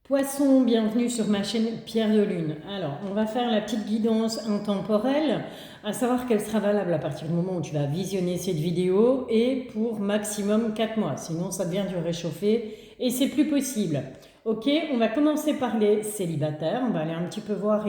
Poisson, bienvenue sur ma chaîne Pierre de Lune. Alors, on va faire la petite guidance intemporelle, à savoir qu'elle sera valable à partir du moment où tu vas visionner cette vidéo et pour maximum 4 mois. Sinon, ça devient du réchauffé et c'est plus possible. Ok, on va commencer par les célibataires. On va aller un petit peu voir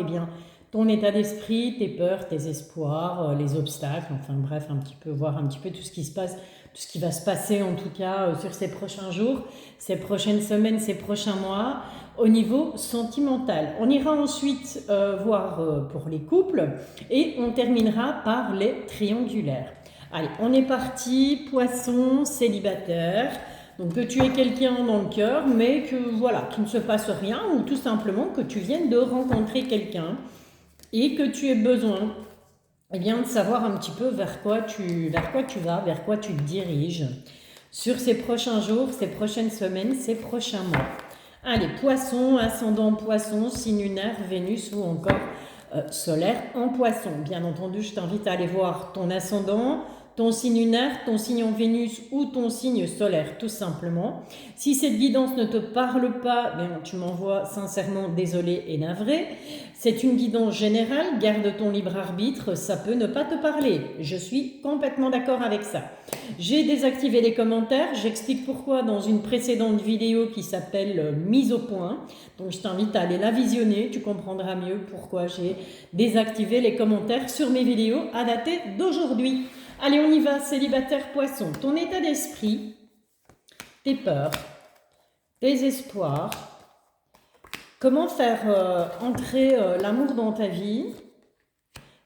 ton état d'esprit, tes peurs, tes espoirs, les obstacles, enfin bref, un petit peu voir un petit peu tout ce qui se passe, tout ce qui va se passer en tout cas sur ces prochains jours, ces prochaines semaines, ces prochains mois au niveau sentimental. On ira ensuite voir pour les couples et on terminera par les triangulaires. Allez, on est parti, poisson, célibataire. Donc que tu aies quelqu'un dans le cœur, mais que voilà, qu'il ne se passe rien, ou tout simplement que tu viennes de rencontrer quelqu'un et que tu aies besoin de savoir un petit peu vers quoi tu vas, vers quoi tu te diriges sur ces prochains jours, ces prochaines semaines, ces prochains mois. Allez, poisson, ascendant poisson, signe lunaire, Vénus ou encore solaire en poisson. Bien entendu, je t'invite à aller voir ton ascendant, ton signe lunaire, ton signe en Vénus ou ton signe solaire, tout simplement. Si cette guidance ne te parle pas, tu m'envoies sincèrement désolé et navré. C'est une guidance générale, garde ton libre arbitre, ça peut ne pas te parler. Je suis complètement d'accord avec ça. J'ai désactivé les commentaires, j'explique pourquoi dans une précédente vidéo qui s'appelle Mise au point. Donc je t'invite à aller la visionner, tu comprendras mieux pourquoi j'ai désactivé les commentaires sur mes vidéos à dater d'aujourd'hui. Allez, on y va, célibataire poisson. Ton état d'esprit, tes peurs, tes espoirs, comment faire entrer l'amour dans ta vie,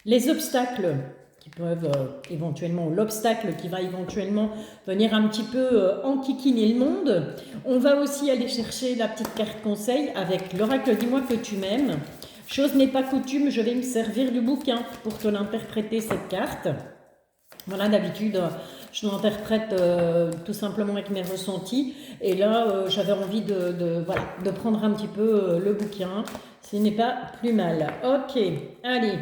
les obstacles qui peuvent éventuellement, l'obstacle qui va éventuellement venir un petit peu enquiquiner le monde. On va aussi aller chercher la petite carte conseil avec l'oracle Dis-moi que tu m'aimes. Chose n'est pas coutume, je vais me servir du bouquin pour te l'interpréter cette carte. Voilà, d'habitude, je l'interprète tout simplement avec mes ressentis. Et là, j'avais envie de prendre un petit peu le bouquin. Ce n'est pas plus mal. Ok, allez,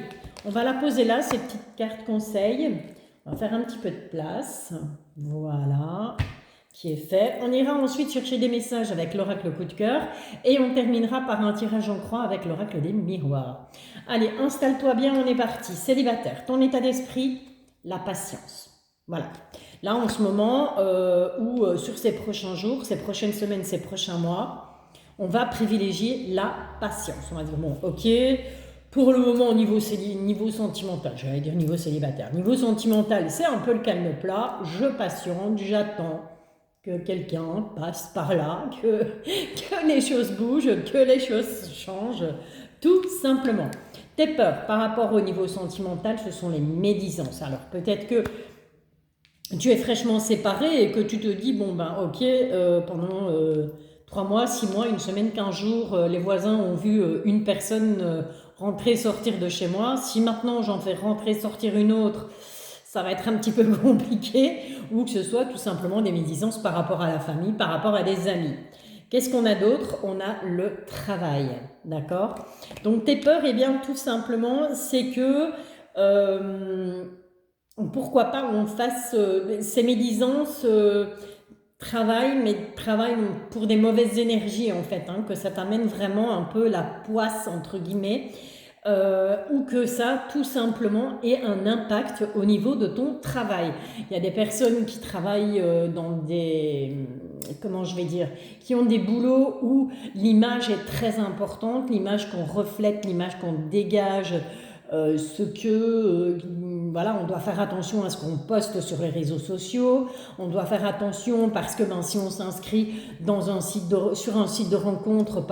on va la poser là, cette petite carte conseil. On va faire un petit peu de place. Voilà, qui est fait. On ira ensuite chercher des messages avec l'oracle coup de cœur. Et on terminera par un tirage en croix avec l'oracle des miroirs. Allez, installe-toi bien, on est parti. Célibataire, ton état d'esprit, la patience. Voilà. Là, en ce moment, où sur ces prochains jours, ces prochaines semaines, ces prochains mois, on va privilégier la patience. On va dire, bon, ok, pour le moment, au niveau sentimental, j'allais dire niveau célibataire, niveau sentimental, c'est un peu le calme plat, je patiente, j'attends que quelqu'un passe par là, que les choses bougent, que les choses changent, tout simplement. Tes peurs par rapport au niveau sentimental, ce sont les médisances. Alors peut-être que tu es fraîchement séparé et que tu te dis, bon ben ok, pendant 3 mois, 6 mois, une semaine, 15 jours, les voisins ont vu une personne rentrer, sortir de chez moi. Si maintenant j'en fais rentrer, sortir une autre, ça va être un petit peu compliqué, ou que ce soit tout simplement des médisances par rapport à la famille, par rapport à des amis. Qu'est-ce qu'on a d'autre? On a le travail, d'accord? Donc tes peurs, tout simplement, c'est que pourquoi pas on fasse ces médisances travail, mais travail pour des mauvaises énergies en fait, que ça t'amène vraiment un peu la poisse entre guillemets. Ou que ça, tout simplement, ait un impact au niveau de ton travail. Il y a des personnes qui travaillent dans des, comment je vais dire, qui ont des boulots où l'image est très importante, l'image qu'on reflète, l'image qu'on dégage, voilà, on doit faire attention à ce qu'on poste sur les réseaux sociaux, on doit faire attention parce que si on s'inscrit sur un site de rencontre,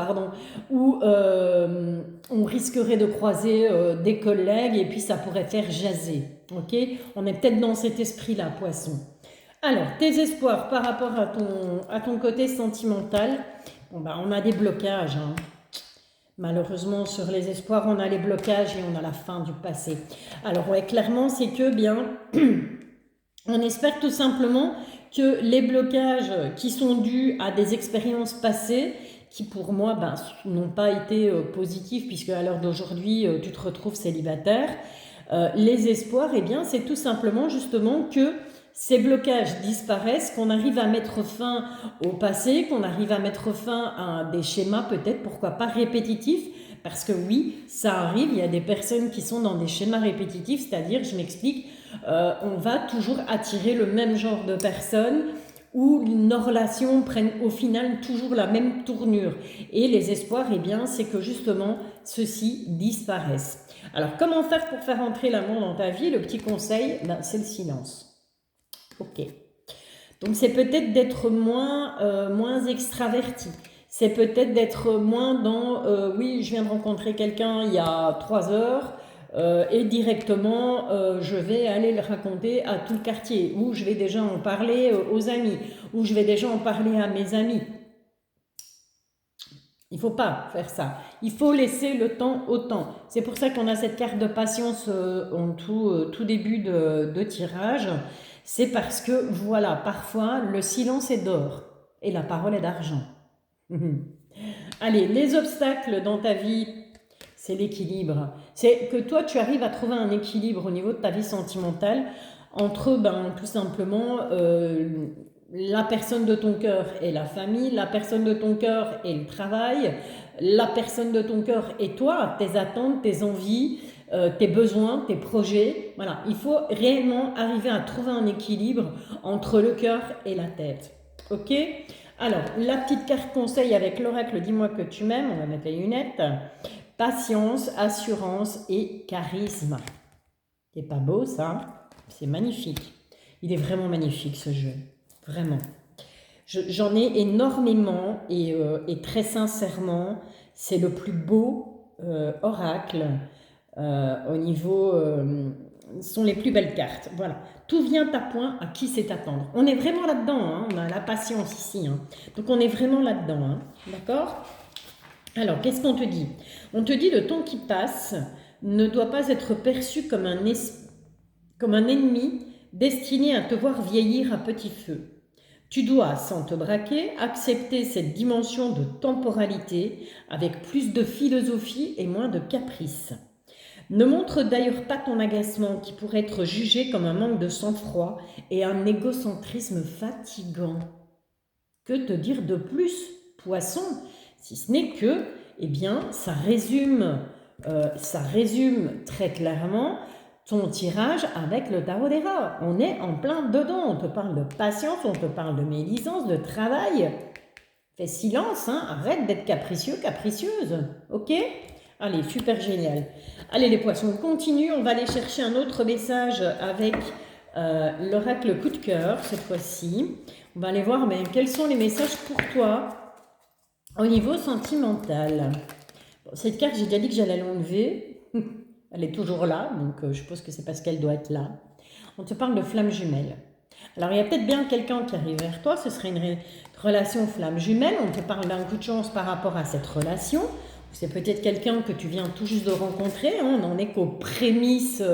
où on risquerait de croiser des collègues et puis ça pourrait faire jaser. Ok, on est peut-être dans cet esprit-là, poisson. Alors, tes espoirs par rapport à ton côté sentimental, on a des blocages. Malheureusement, sur les espoirs, on a les blocages et on a la fin du passé. Alors, ouais, clairement, c'est que, on espère tout simplement que les blocages qui sont dus à des expériences passées, qui pour moi, n'ont pas été positifs, puisque à l'heure d'aujourd'hui, tu te retrouves célibataire, les espoirs, c'est tout simplement justement que ces blocages disparaissent, qu'on arrive à mettre fin au passé, qu'on arrive à mettre fin à des schémas peut-être, pourquoi pas répétitifs, parce que oui, ça arrive, il y a des personnes qui sont dans des schémas répétitifs, c'est-à-dire, je m'explique, on va toujours attirer le même genre de personnes, où nos relations prennent au final toujours la même tournure. Et les espoirs, eh bien, c'est que justement, ceux-ci disparaissent. Alors, comment faire pour faire entrer l'amour dans ta vie? Le petit conseil, ben, c'est le silence. Ok. Donc, c'est peut-être d'être moins extraverti. C'est peut-être d'être moins dans oui, je viens de rencontrer quelqu'un il y a 3 heures, et directement je vais aller le raconter à tout le quartier, ou je vais déjà en parler aux amis, ou je vais déjà en parler à mes amis. Il ne faut pas faire ça. Il faut laisser le temps au temps. C'est pour ça qu'on a cette carte de patience en tout début de tirage. C'est parce que, voilà, parfois, le silence est d'or et la parole est d'argent. Allez, les obstacles dans ta vie, c'est l'équilibre. C'est que toi, tu arrives à trouver un équilibre au niveau de ta vie sentimentale entre, ben, tout simplement, la personne de ton cœur et la famille, la personne de ton cœur et le travail, la personne de ton cœur et toi, tes attentes, tes envies, tes besoins, tes projets. Voilà, il faut réellement arriver à trouver un équilibre entre le cœur et la tête. Ok ? Alors, la petite carte conseil avec l'oracle, dis-moi que tu m'aimes, on va mettre les lunettes. Patience, assurance et charisme. C'est pas beau ça? C'est magnifique. Il est vraiment magnifique ce jeu. Vraiment. J'en ai énormément et très sincèrement, c'est le plus beau oracle au niveau... sont les plus belles cartes. Voilà. Tout vient à point à qui sait attendre. On est vraiment là-dedans. Hein. On a la patience ici. Hein. Donc on est vraiment là-dedans. Hein. D'accord ? Alors, qu'est-ce qu'on te dit? On te dit le temps qui passe ne doit pas être perçu comme un ennemi destiné à te voir vieillir à petit feu. Tu dois, sans te braquer, accepter cette dimension de temporalité avec plus de philosophie et moins de caprice. Ne montre d'ailleurs pas ton agacement qui pourrait être jugé comme un manque de sang-froid et un égocentrisme fatigant. Que te dire de plus, poisson? Si ce n'est que, eh bien, ça résume très clairement ton tirage avec le tarot des rats. On est en plein dedans. On te parle de patience, on te parle de médisance, de travail. Fais silence, hein, arrête d'être capricieux, capricieuse. Ok ? Allez, super génial. Allez les poissons, on continue. On va aller chercher un autre message avec l'oracle coup de cœur cette fois-ci. On va aller voir mais, quels sont les messages pour toi au niveau sentimental. Bon, cette carte, j'ai déjà dit que j'allais l'enlever. Elle est toujours là, donc je suppose que c'est parce qu'elle doit être là. On te parle de flamme jumelle. Alors, il y a peut-être bien quelqu'un qui arrive vers toi. Ce serait une relation flamme jumelle. On te parle d'un coup de chance par rapport à cette relation. C'est peut-être quelqu'un que tu viens tout juste de rencontrer. Hein, on n'en est qu'aux prémices.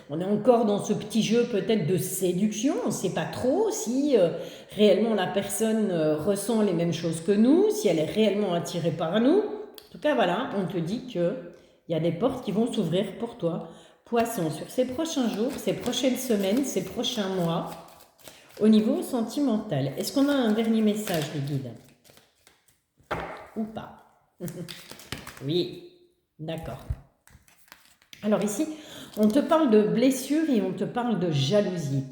On est encore dans ce petit jeu peut-être de séduction. On ne sait pas trop si réellement la personne ressent les mêmes choses que nous, si elle est réellement attirée par nous. En tout cas, voilà, on te dit qu'il y a des portes qui vont s'ouvrir pour toi. Poisson, sur ces prochains jours, ces prochaines semaines, ces prochains mois, au niveau sentimental. Est-ce qu'on a un dernier message, les guides? Ou pas? Oui, d'accord. Alors ici, on te parle de blessures et on te parle de jalousie.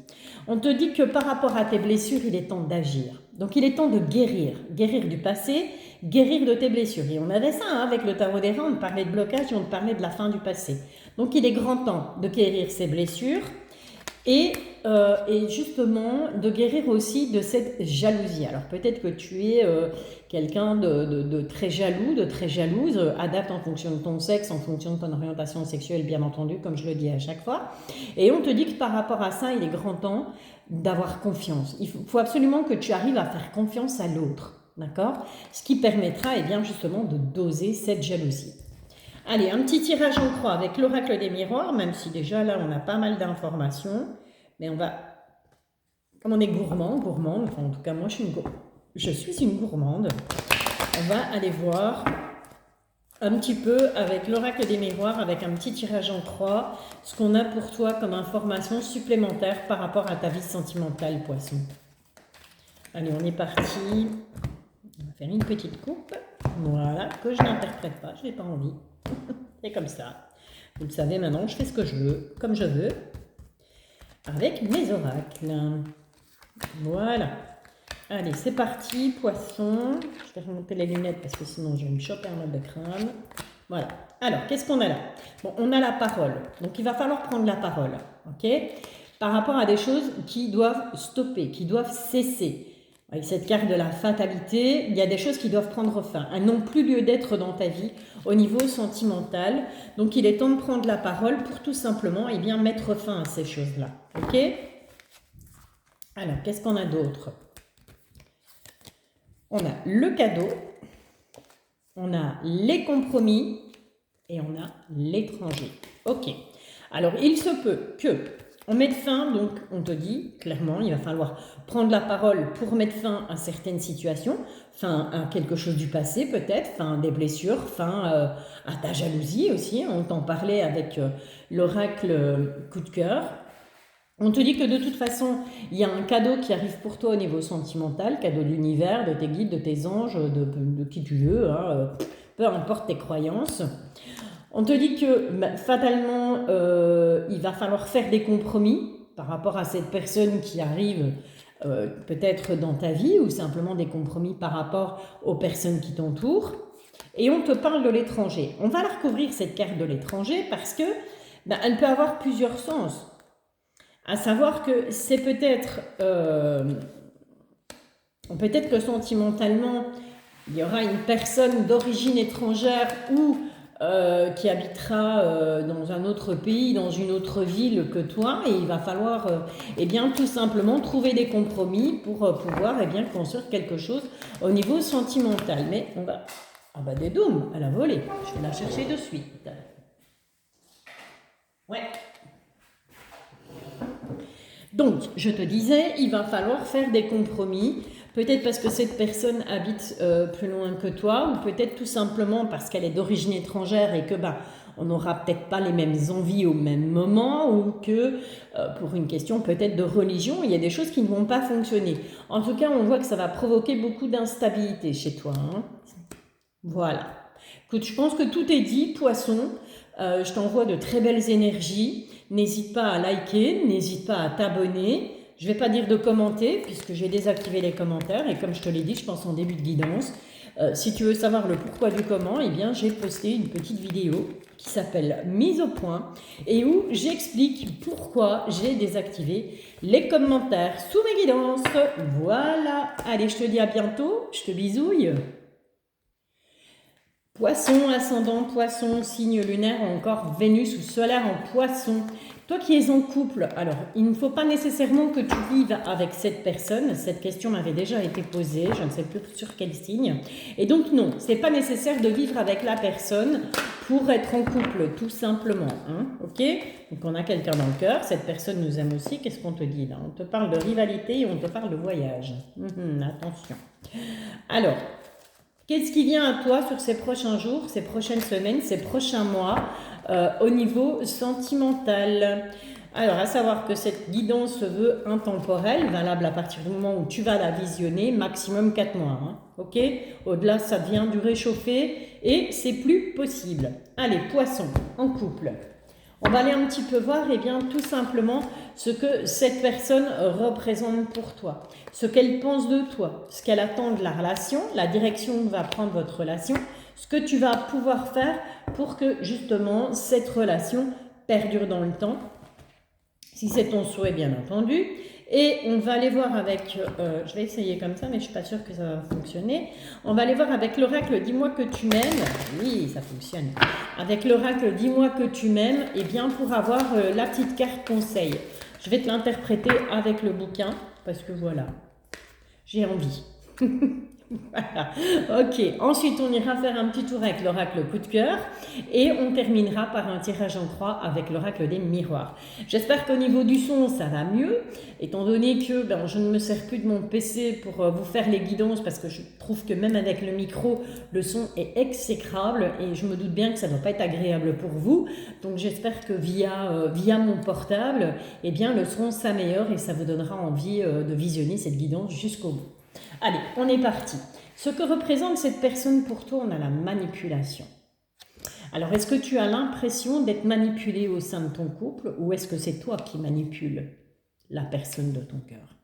On te dit que par rapport à tes blessures, il est temps d'agir. Donc il est temps de guérir. Guérir du passé, guérir de tes blessures. Et on avait ça hein, avec le tarot des rats, on parlait de blocage et on parlait de la fin du passé. Donc il est grand temps de guérir ces blessures et justement de guérir aussi de cette jalousie. Alors peut-être que tu es quelqu'un de très jaloux, de très jalouse, adapte en fonction de ton sexe, en fonction de ton orientation sexuelle bien entendu, comme je le dis à chaque fois. Et on te dit que par rapport à ça, il est grand temps d'avoir confiance. Il faut absolument que tu arrives à faire confiance à l'autre, d'accord? Ce qui permettra eh bien, justement de doser cette jalousie. Allez, un petit tirage en croix avec l'oracle des miroirs, même si déjà là on a pas mal d'informations. Mais on va, comme on est gourmande, enfin en tout cas moi je suis une gourmande, on va aller voir un petit peu avec l'oracle des miroirs, avec un petit tirage en croix, ce qu'on a pour toi comme information supplémentaire par rapport à ta vie sentimentale, Poisson. Allez, on est parti. On va faire une petite coupe. Voilà, que je n'interprète pas, je n'ai pas envie. C'est comme ça. Vous le savez maintenant, je fais ce que je veux, comme je veux, avec mes oracles. Voilà. Allez, c'est parti, Poisson. Je vais remonter les lunettes parce que sinon je vais me choper un mal de crâne. Voilà. Alors, qu'est-ce qu'on a là? Bon, on a la parole. Donc, il va falloir prendre la parole. OK? Par rapport à des choses qui doivent stopper, qui doivent cesser. Avec cette carte de la fatalité, il y a des choses qui doivent prendre fin. Elles n'ont plus lieu d'être dans ta vie au niveau sentimental. Donc, il est temps de prendre la parole pour tout simplement bien, mettre fin à ces choses-là. OK? Alors, qu'est-ce qu'on a d'autre? On a le cadeau, on a les compromis et on a l'étranger. Ok. Alors, il se peut que on mette fin, donc on te dit clairement, il va falloir prendre la parole pour mettre fin à certaines situations, fin à quelque chose du passé peut-être, fin à des blessures, fin à ta jalousie aussi. On t'en parlait avec l'oracle coup de cœur. On te dit que de toute façon, il y a un cadeau qui arrive pour toi au niveau sentimental, cadeau de l'univers, de tes guides, de tes anges, de qui tu veux, hein, peu importe tes croyances. On te dit que fatalement, il va falloir faire des compromis par rapport à cette personne qui arrive peut-être dans ta vie ou simplement des compromis par rapport aux personnes qui t'entourent. Et on te parle de l'étranger. On va la recouvrir cette carte de l'étranger parce que elle peut avoir plusieurs sens. À savoir que c'est peut-être que sentimentalement, il y aura une personne d'origine étrangère ou qui habitera dans un autre pays, dans une autre ville que toi, et il va falloir tout simplement trouver des compromis pour pouvoir construire quelque chose au niveau sentimental. Mais on va... Ah bah des dômes à la volée, je vais la chercher de suite. Ouais. Donc, je te disais, il va falloir faire des compromis, peut-être parce que cette personne habite plus loin que toi, ou peut-être tout simplement parce qu'elle est d'origine étrangère et que on n'aura peut-être pas les mêmes envies au même moment, ou que pour une question peut-être de religion, il y a des choses qui ne vont pas fonctionner. En tout cas, on voit que ça va provoquer beaucoup d'instabilité chez toi. Hein. Voilà. Écoute, je pense que tout est dit, Poisson. Je t'envoie de très belles énergies. N'hésite pas à liker, n'hésite pas à t'abonner. Je ne vais pas dire de commenter puisque j'ai désactivé les commentaires. Et comme je te l'ai dit, je pense en début de guidance. Si tu veux savoir le pourquoi du comment, j'ai posté une petite vidéo qui s'appelle Mise au point et où j'explique pourquoi j'ai désactivé les commentaires sous mes guidances. Voilà. Allez, je te dis à bientôt. Je te bisouille. Poisson, ascendant, poisson, signe lunaire, encore Vénus ou solaire en poisson. Toi qui es en couple, alors il ne faut pas nécessairement que tu vives avec cette personne. Cette question m'avait déjà été posée, je ne sais plus sur quel signe. Et donc non, ce n'est pas nécessaire de vivre avec la personne pour être en couple, tout simplement. Hein, ok? Donc on a quelqu'un dans le cœur, cette personne nous aime aussi. Qu'est-ce qu'on te dit là? On te parle de rivalité et on te parle de voyage. Attention. Alors... qu'est-ce qui vient à toi sur ces prochains jours, ces prochaines semaines, ces prochains mois au niveau sentimental? Alors, à savoir que cette guidance se veut intemporelle, valable à partir du moment où tu vas la visionner, maximum 4 mois. Hein, ok? Au-delà, ça devient du réchauffé et c'est plus possible. Allez, poisson, en couple. On va aller un petit peu voir tout simplement ce que cette personne représente pour toi, ce qu'elle pense de toi, ce qu'elle attend de la relation, la direction que va prendre votre relation, ce que tu vas pouvoir faire pour que justement cette relation perdure dans le temps, si c'est ton souhait bien entendu. Et on va aller voir avec, je vais essayer comme ça mais je ne suis pas sûre que ça va fonctionner. On va aller voir avec l'oracle dis-moi que tu m'aimes. Oui, ça fonctionne. Avec l'oracle dis-moi que tu m'aimes, pour avoir la petite carte conseil. Je vais te l'interpréter avec le bouquin parce que voilà, j'ai envie. Voilà. Ok, ensuite on ira faire un petit tour avec l'oracle coup de cœur et on terminera par un tirage en croix avec l'oracle des miroirs. J'espère qu'au niveau du son ça va mieux, étant donné que je ne me sers plus de mon PC pour vous faire les guidances parce que je trouve que même avec le micro, le son est exécrable et je me doute bien que ça ne doit pas être agréable pour vous. Donc j'espère que via mon portable, eh bien, le son s'améliore et ça vous donnera envie de visionner cette guidance jusqu'au bout. Allez, on est parti. Ce que représente cette personne pour toi, on a la manipulation. Alors, est-ce que tu as l'impression d'être manipulé au sein de ton couple ou est-ce que c'est toi qui manipules la personne de ton cœur?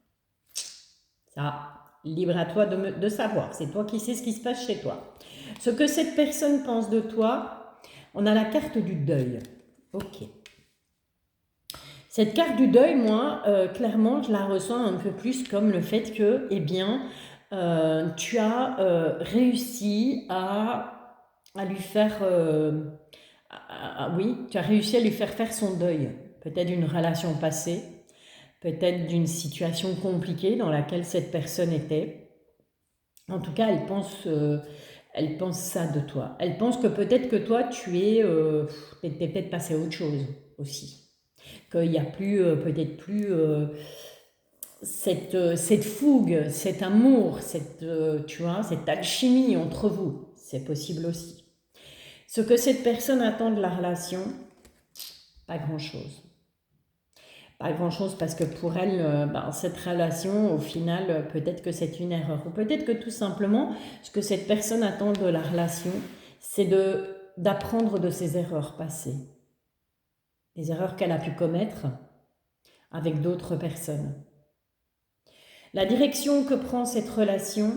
Ça, libre à toi de savoir. C'est toi qui sais ce qui se passe chez toi. Ce que cette personne pense de toi, on a la carte du deuil. Ok. Cette carte du deuil, moi, clairement, je la ressens un peu plus comme le fait que, eh bien, tu as réussi à lui faire... oui, tu as réussi à lui faire son deuil. Peut-être d'une relation passée, peut-être d'une situation compliquée dans laquelle cette personne était. En tout cas, elle pense ça de toi. Elle pense que peut-être que toi, t'es peut-être passé à autre chose aussi. Qu'il n'y a peut-être plus cette fougue, cet amour, tu vois, cette alchimie entre vous. C'est possible aussi. Ce que cette personne attend de la relation, pas grand-chose. Pas grand-chose parce que pour elle, cette relation, au final, peut-être que c'est une erreur. Ou peut-être que tout simplement, ce que cette personne attend de la relation, c'est d'apprendre de ses erreurs passées. Les erreurs qu'elle a pu commettre avec d'autres personnes. La direction que prend cette relation,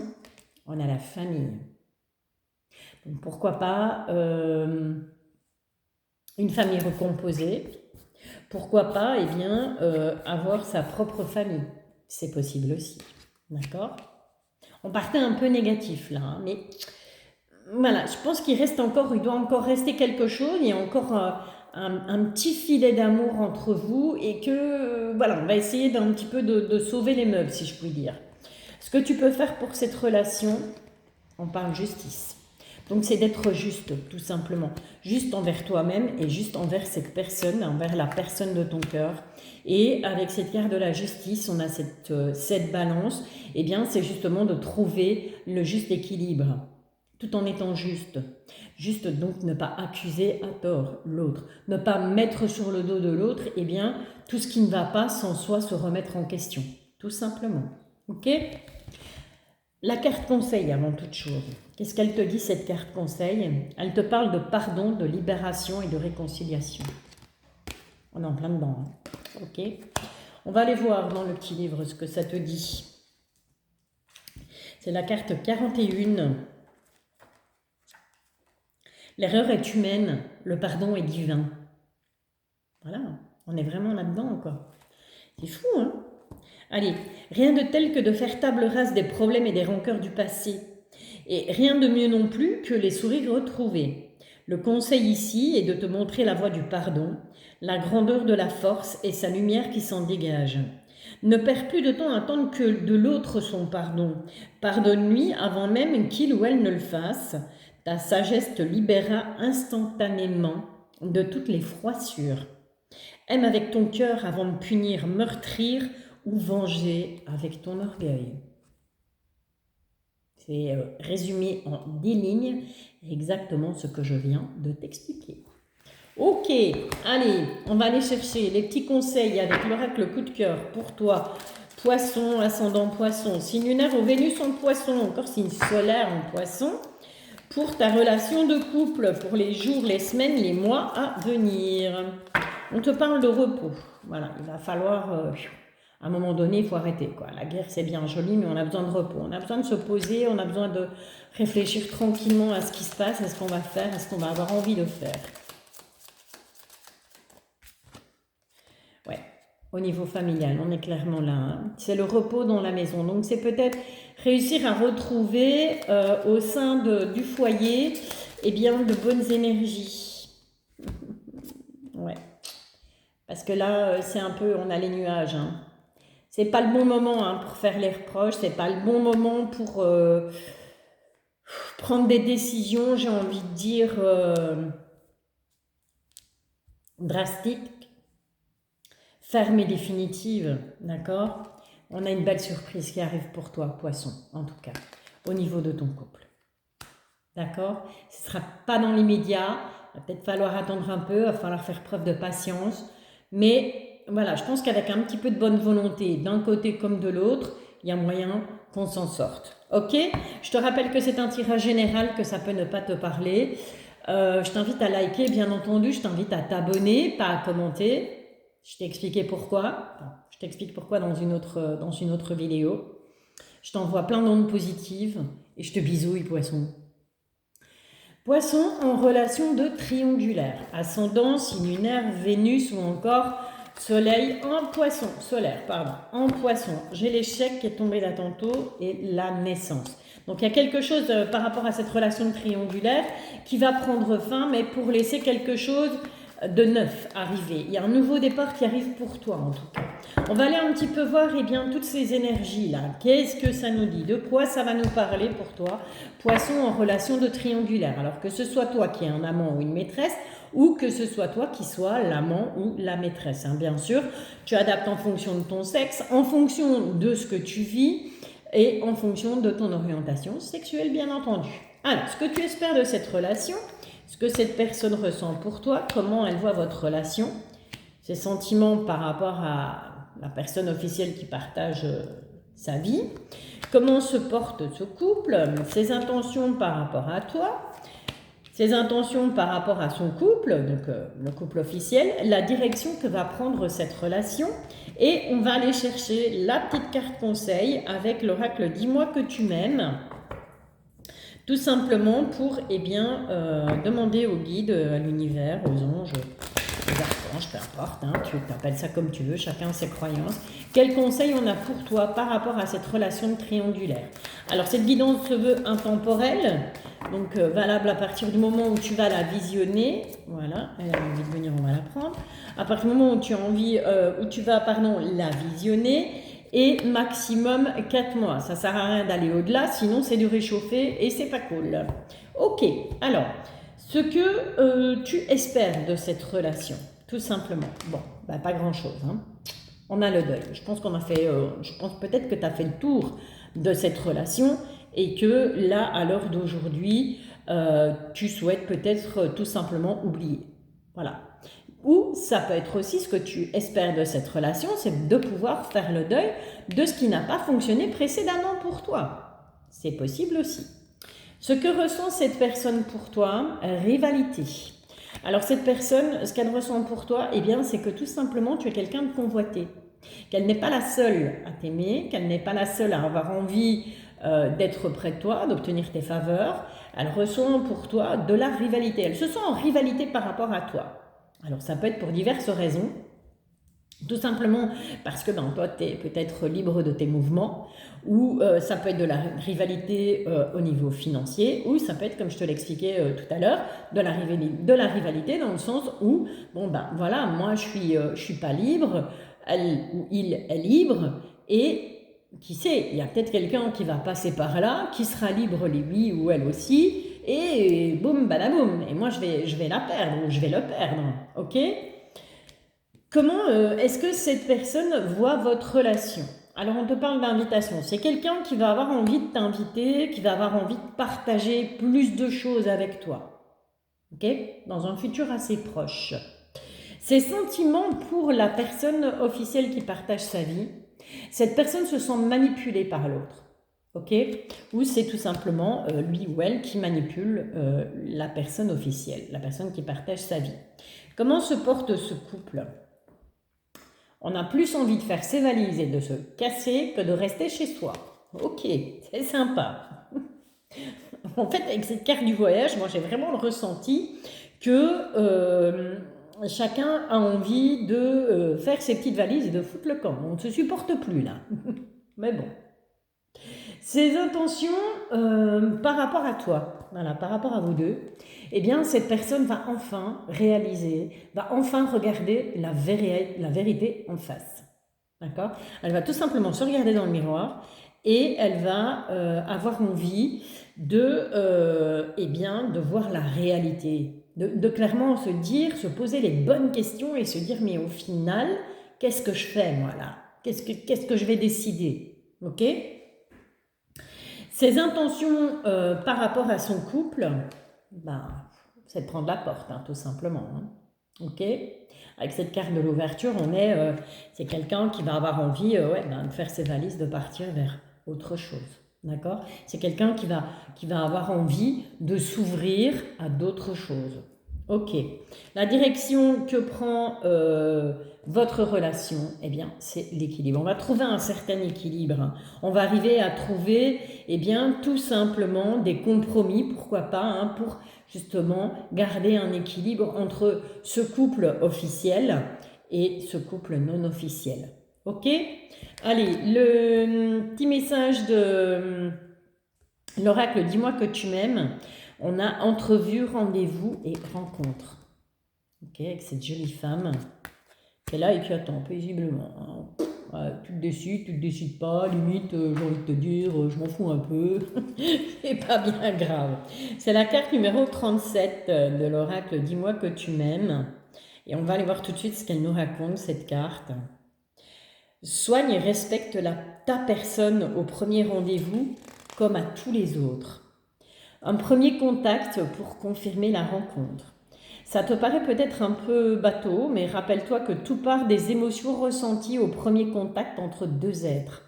on a la famille. Donc pourquoi pas une famille recomposée. Pourquoi pas avoir sa propre famille. C'est possible aussi. D'accord? On partait un peu négatif là, hein, mais voilà, je pense il doit encore rester quelque chose. Il y a encore un petit filet d'amour entre vous et que, voilà, on va essayer d'un petit peu de sauver les meubles, si je puis dire. Ce que tu peux faire pour cette relation, on parle justice. Donc c'est d'être juste, tout simplement. Juste envers toi-même et juste envers cette personne, envers la personne de ton cœur. Et avec cette carte de la justice, on a cette balance. Eh bien, c'est justement de trouver le juste équilibre, tout en étant juste. Juste donc ne pas accuser à tort l'autre. Ne pas mettre sur le dos de l'autre, eh bien, tout ce qui ne va pas sans soi se remettre en question. Tout simplement. Ok ? La carte conseil avant toute chose. Qu'est-ce qu'elle te dit cette carte conseil? Elle te parle de pardon, de libération et de réconciliation. On est en plein dedans. Hein. Ok. On va aller voir dans le petit livre ce que ça te dit. C'est la carte 41. L'erreur est humaine, le pardon est divin. Voilà, on est vraiment là-dedans, quoi. C'est fou, hein? Allez, rien de tel que de faire table rase des problèmes et des rancœurs du passé. Et rien de mieux non plus que les sourires retrouvés. Le conseil ici est de te montrer la voie du pardon, la grandeur de la force et sa lumière qui s'en dégage. Ne perds plus de temps à attendre que de l'autre son pardon. Pardonne-lui avant même qu'il ou elle ne le fasse. Ta sagesse te libérera instantanément de toutes les froissures. Aime avec ton cœur avant de punir, meurtrir ou venger avec ton orgueil. C'est résumé en 10 lignes, exactement ce que je viens de t'expliquer. Ok, allez, on va aller chercher les petits conseils avec l'oracle coup de cœur pour toi. Poisson, ascendant poisson, signe lunaire au Vénus en poisson, encore signe solaire en poisson. Pour ta relation de couple, pour les jours, les semaines, les mois à venir. On te parle de repos. Voilà, il va falloir, à un moment donné, il faut arrêter, quoi. La guerre, c'est bien joli, mais on a besoin de repos. On a besoin de se poser, on a besoin de réfléchir tranquillement à ce qui se passe, à ce qu'on va faire, à ce qu'on va avoir envie de faire. Ouais, au niveau familial, on est clairement là. Hein. C'est le repos dans la maison. Donc, c'est peut-être réussir à retrouver au sein du foyer, eh bien, de bonnes énergies. Ouais. Parce que là, c'est un peu, on a les nuages. Hein. C'est pas le bon moment hein, pour faire les reproches, c'est pas le bon moment pour prendre des décisions, j'ai envie de dire, drastiques, fermes et définitives, d'accord? On a une belle surprise qui arrive pour toi, poisson, en tout cas, au niveau de ton couple. D'accord? Ce ne sera pas dans l'immédiat, il va peut-être falloir attendre un peu, il va falloir faire preuve de patience, mais voilà, je pense qu'avec un petit peu de bonne volonté, d'un côté comme de l'autre, il y a moyen qu'on s'en sorte. Ok? Je te rappelle que c'est un tirage général, que ça peut ne pas te parler. Je t'invite à liker, bien entendu, je t'invite à t'abonner, pas à commenter. Je t'ai expliqué pourquoi. Enfin, je t'explique pourquoi dans une autre vidéo. Je t'envoie plein d'ondes positives et je te bisouille, poisson. Poisson en relation de triangulaire, ascendant, signe lunaire, Vénus ou encore Soleil en poisson, solaire, pardon, en poisson. J'ai l'échec qui est tombé là tantôt et la naissance. Donc il y a quelque chose par rapport à cette relation triangulaire qui va prendre fin, mais pour laisser quelque chose de neuf arriver. Il y a un nouveau départ qui arrive pour toi en tout cas. On va aller un petit peu voir eh bien, toutes ces énergies-là. Qu'est-ce que ça nous dit? De quoi ça va nous parler pour toi? Poisson en relation de triangulaire. Alors que ce soit toi qui es un amant ou une maîtresse, ou que ce soit toi qui sois l'amant ou la maîtresse. Hein. Bien sûr, tu adaptes en fonction de ton sexe, en fonction de ce que tu vis et en fonction de ton orientation sexuelle, bien entendu. Alors, ce que tu espères de cette relation, ce que cette personne ressent pour toi, comment elle voit votre relation, ses sentiments par rapport à la personne officielle qui partage sa vie, comment se porte ce couple, ses intentions par rapport à toi, ses intentions par rapport à son couple, donc le couple officiel, la direction que va prendre cette relation, et on va aller chercher la petite carte conseil avec l'oracle « Dis-moi que tu m'aimes », tout simplement pour eh bien, demander au guide, à l'univers, aux anges, aux archanges, peu importe, hein, tu t'appelles ça comme tu veux, chacun ses croyances. Quel conseil on a pour toi par rapport à cette relation triangulaire? Alors cette guidance se veut intemporelle, donc valable à partir du moment où tu vas la visionner. Voilà, elle a envie de venir, on va la prendre. À partir du moment où tu as envie, où tu vas, pardon, la visionner, et maximum 4 mois. Ça ne sert à rien d'aller au-delà, sinon c'est du réchauffé et c'est pas cool. Ok, alors, ce que tu espères de cette relation, tout simplement. Bon, bah, pas grand-chose. Hein. On a le deuil. Je pense qu'on a fait, je pense peut-être que tu as fait le tour de cette relation et que là, à l'heure d'aujourd'hui, tu souhaites peut-être tout simplement oublier. Voilà. Ou ça peut être aussi ce que tu espères de cette relation, c'est de pouvoir faire le deuil de ce qui n'a pas fonctionné précédemment pour toi. C'est possible aussi. Ce que ressent cette personne pour toi, rivalité. Alors cette personne, ce qu'elle ressent pour toi, eh bien, c'est que tout simplement tu es quelqu'un de convoité. Qu'elle n'est pas la seule à t'aimer, qu'elle n'est pas la seule à avoir envie d'être près de toi, d'obtenir tes faveurs. Elle ressent pour toi de la rivalité. Elle se sent en rivalité par rapport à toi. Alors ça peut être pour diverses raisons, tout simplement parce que toi tu es peut-être libre de tes mouvements, ou ça peut être de la rivalité au niveau financier, ou ça peut être, comme je te l'expliquais tout à l'heure, de la rivalité dans le sens où, bon ben voilà, moi je suis pas libre, elle ou il est libre, et qui sait, il y a peut-être quelqu'un qui va passer par là, qui sera libre lui ou elle aussi, et boum, badaboum, et moi je vais la perdre, ou je vais le perdre, ok? Comment est-ce que cette personne voit votre relation? Alors on te parle d'invitation, c'est quelqu'un qui va avoir envie de t'inviter, qui va avoir envie de partager plus de choses avec toi, ok? Dans un futur assez proche. Ses sentiments pour la personne officielle qui partage sa vie, cette personne se sent manipulée par l'autre. Ok? Ou c'est tout simplement lui ou elle qui manipule la personne officielle, la personne qui partage sa vie. Comment se porte ce couple? On a plus envie de faire ses valises et de se casser que de rester chez soi. Ok, c'est sympa. En fait, avec cette carte du voyage, moi j'ai vraiment le ressenti que chacun a envie de faire ses petites valises et de foutre le camp. On ne se supporte plus là. Mais bon. Ses intentions par rapport à toi, voilà, par rapport à vous deux, eh bien cette personne va enfin réaliser, va enfin regarder la vérité en face. D'accord? Elle va tout simplement se regarder dans le miroir et elle va avoir envie eh bien, de voir la réalité, de clairement se dire, se poser les bonnes questions et se dire, mais au final, qu'est-ce que je fais moi là? Qu'est-ce que je vais décider? Ok? Ses intentions par rapport à son couple, ben, c'est de prendre la porte, hein, tout simplement. Hein. Ok? Avec cette carte de l'ouverture, c'est quelqu'un qui va avoir envie ouais, ben, de faire ses valises, de partir vers autre chose. D'accord? C'est quelqu'un qui va avoir envie de s'ouvrir à d'autres choses. Ok. La direction que prend votre relation, eh bien, c'est l'équilibre. On va trouver un certain équilibre. On va arriver à trouver, eh bien, tout simplement des compromis, pourquoi pas, hein, pour justement garder un équilibre entre ce couple officiel et ce couple non officiel. Ok? Allez, le petit message de l'oracle, dis-moi que tu m'aimes. On a entrevue, rendez-vous et rencontre. Ok, avec cette jolie femme qui est là et qui attend paisiblement. Hein. Ouais, tu te décides pas, limite, j'ai envie de te dire, je m'en fous un peu, c'est pas bien grave. C'est la carte numéro 37 de l'oracle Dis-moi que tu m'aimes. Et on va aller voir tout de suite ce qu'elle nous raconte, cette carte. Soigne et respecte ta personne au premier rendez-vous comme à tous les autres. Un premier contact pour confirmer la rencontre. Ça te paraît peut-être un peu bateau, mais rappelle-toi que tout part des émotions ressenties au premier contact entre deux êtres.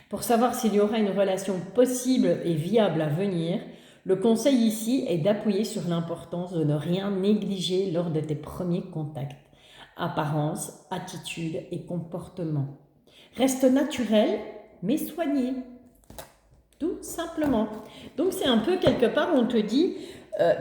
Pour savoir s'il y aura une relation possible et viable à venir, le conseil ici est d'appuyer sur l'importance de ne rien négliger lors de tes premiers contacts. Apparence, attitude et comportement. Reste naturel, mais soigné. Tout simplement. Donc c'est un peu quelque part, on te dit,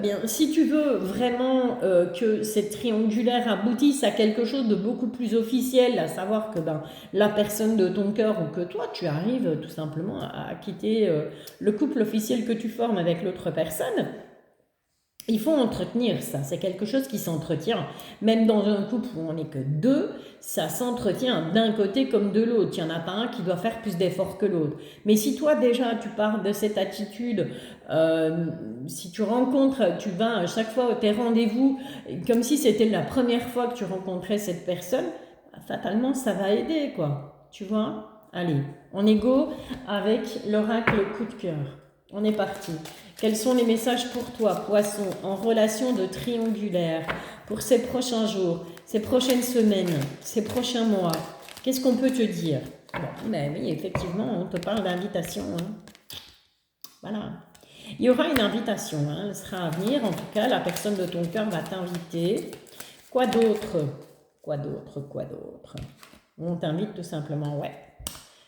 bien, si tu veux vraiment que cette triangulaire aboutisse à quelque chose de beaucoup plus officiel, à savoir que ben, la personne de ton cœur ou que toi, tu arrives tout simplement à quitter le couple officiel que tu formes avec l'autre personne, il faut entretenir ça, c'est quelque chose qui s'entretient. Même dans un couple où on n'est que deux, ça s'entretient d'un côté comme de l'autre. Il n'y en a pas un qui doit faire plus d'efforts que l'autre. Mais si toi déjà tu pars de cette attitude, si tu rencontres, tu vas à chaque fois à tes rendez-vous, comme si c'était la première fois que tu rencontrais cette personne, fatalement ça va aider quoi. Tu vois? Allez, on est go avec l'oracle coup de cœur. On est parti. Quels sont les messages pour toi, Poisson, en relation de triangulaire, pour ces prochains jours, ces prochaines semaines, ces prochains mois? Qu'est-ce qu'on peut te dire? Bon, mais oui, effectivement, on te parle d'invitation. Hein. Voilà. Il y aura une invitation, hein, elle sera à venir. En tout cas, la personne de ton cœur va t'inviter. Quoi d'autre? Quoi d'autre? Quoi d'autre? On t'invite tout simplement, ouais.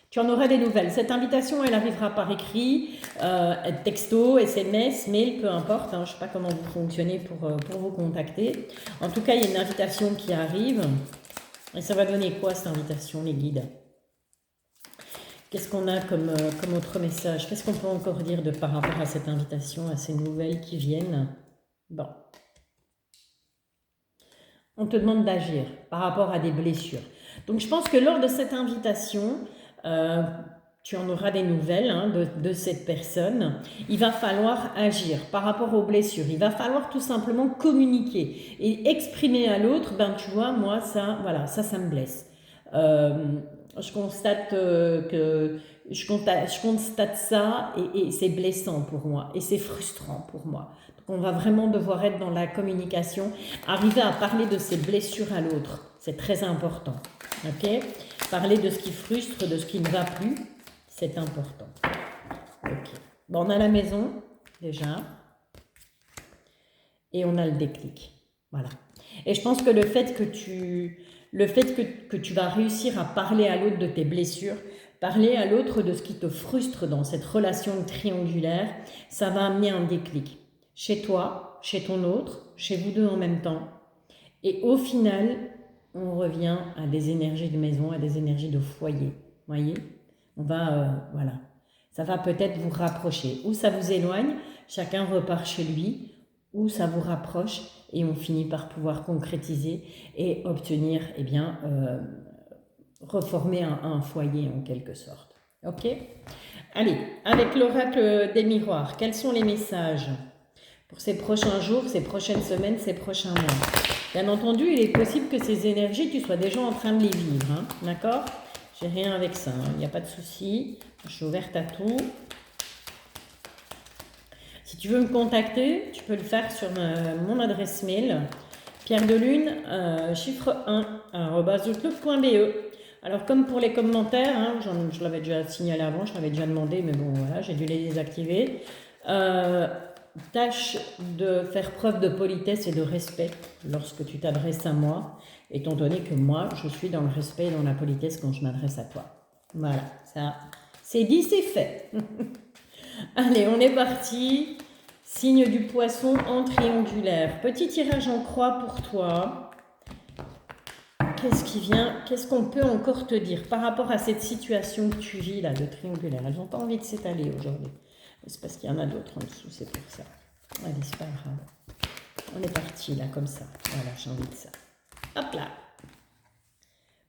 Tu en auras des nouvelles. Cette invitation, elle arrivera par écrit, texto, SMS, mail, peu importe. Hein, je ne sais pas comment vous fonctionnez pour vous contacter. En tout cas, il y a une invitation qui arrive. Et ça va donner quoi, cette invitation, les guides? Qu'est-ce qu'on a comme autre message? Qu'est-ce qu'on peut encore dire par rapport à cette invitation, à ces nouvelles qui viennent? Bon. On te demande d'agir par rapport à des blessures. Donc, je pense que lors de cette invitation, tu en auras des nouvelles hein, de cette personne. Il va falloir agir par rapport aux blessures. Il va falloir tout simplement communiquer et exprimer à l'autre, ben tu vois, moi, ça, voilà, ça me blesse. Je constate que je constate ça et c'est blessant pour moi et c'est frustrant pour moi. Donc on va vraiment devoir être dans la communication, arriver à parler de ses blessures à l'autre. C'est très important. Ok ? Parler de ce qui frustre, de ce qui ne va plus, c'est important. Ok. Bon, on a la maison déjà et on a le déclic. Voilà. Et je pense que le fait que tu vas réussir à parler à l'autre de tes blessures, parler à l'autre de ce qui te frustre dans cette relation triangulaire, ça va amener un déclic. Chez toi, chez ton autre, chez vous deux en même temps. Et au final, on revient à des énergies de maison, à des énergies de foyer. Voyez, on va, voilà. Ça va peut-être vous rapprocher. Ou ça vous éloigne, chacun repart chez lui, ou ça vous rapproche et on finit par pouvoir concrétiser et obtenir, eh bien, reformer un foyer en quelque sorte. Ok? Allez, avec l'oracle des miroirs, quels sont les messages pour ces prochains jours, ces prochaines semaines, ces prochains mois? Bien entendu, il est possible que ces énergies, tu sois déjà en train de les vivre, hein, d'accord? J'ai rien avec ça, il n'y a pas de souci. Je suis ouverte à tout. Si tu veux me contacter, tu peux le faire sur mon adresse mail, Pierre de Lune, chiffre 1, @outlook.be. Alors, comme pour les commentaires, hein, je l'avais déjà signalé avant, je l'avais déjà demandé, mais bon, voilà, j'ai dû les désactiver. Tâche de faire preuve de politesse et de respect lorsque tu t'adresses à moi, étant donné que moi, je suis dans le respect et dans la politesse quand je m'adresse à toi. Voilà, ça, c'est dit, c'est fait. Allez, on est parti. Signe du poisson en triangulaire. Petit tirage en croix pour toi. Qu'est-ce qui vient? Qu'est-ce qu'on peut encore te dire par rapport à cette situation que tu vis là de triangulaire? Elles n'ont pas envie de s'étaler aujourd'hui. C'est parce qu'il y en a d'autres en dessous, c'est pour ça. Allez, c'est pas grave. On est parti là, comme ça. Voilà, j'ai envie de ça. Hop là.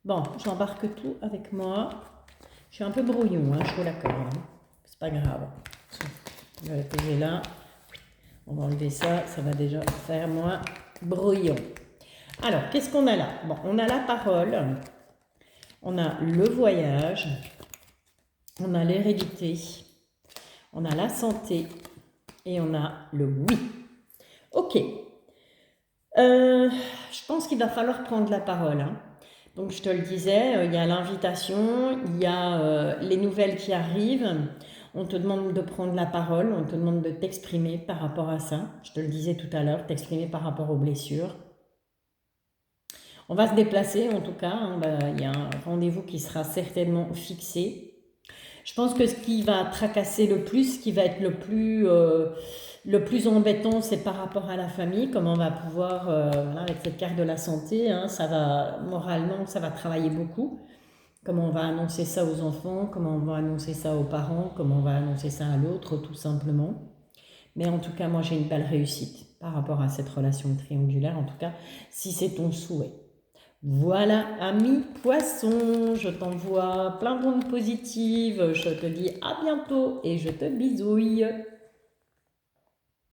Bon, j'embarque tout avec moi. Je suis un peu brouillon, hein, je vous l'accorde. Hein. C'est pas grave. On va le poser là. On va enlever ça, ça va déjà faire moins brouillon. Alors, qu'est-ce qu'on a là? Bon, on a la parole, on a le voyage, on a l'hérédité, on a la santé et on a le oui. Ok. Je pense qu'il va falloir prendre la parole. Hein. Donc, je te le disais, il y a l'invitation, il y a les nouvelles qui arrivent. On te demande de prendre la parole, on te demande de t'exprimer par rapport à ça. Je te le disais tout à l'heure, t'exprimer par rapport aux blessures. On va se déplacer en tout cas, hein, il y a un rendez-vous qui sera certainement fixé. Je pense que ce qui va tracasser le plus, ce qui va être le plus embêtant, c'est par rapport à la famille, comment on va pouvoir, voilà, avec cette carte de la santé, hein, ça va, moralement, ça va travailler beaucoup. Comment on va annoncer ça aux enfants, comment on va annoncer ça aux parents, comment on va annoncer ça à l'autre, tout simplement. Mais en tout cas, moi, j'ai une belle réussite par rapport à cette relation triangulaire, en tout cas, si c'est ton souhait. Voilà, ami poisson, je t'envoie plein d'ondes positives, je te dis à bientôt et je te bisouille.